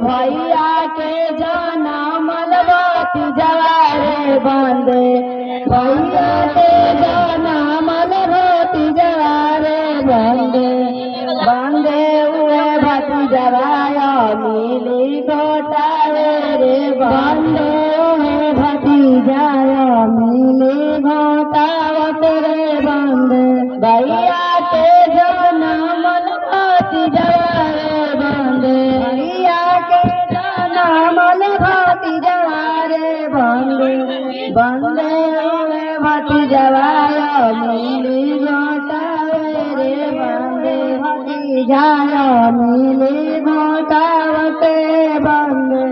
भैया के जनमल भतीजवा रे बंदे भैया के जनमल भतीजवा रे बंदे बंदे उए भतीजवा मिली घोटावे रे बंदे उए भतीजा मिली घोटावत रे बंदे भैया के जनमल भतीजवा रे बंदे भैया के जनमल भतीजवा रे बंदे बंदे उए भतीजवा मिली घोटावे रे बंदे भतीजा मिली घोटावते बंदे।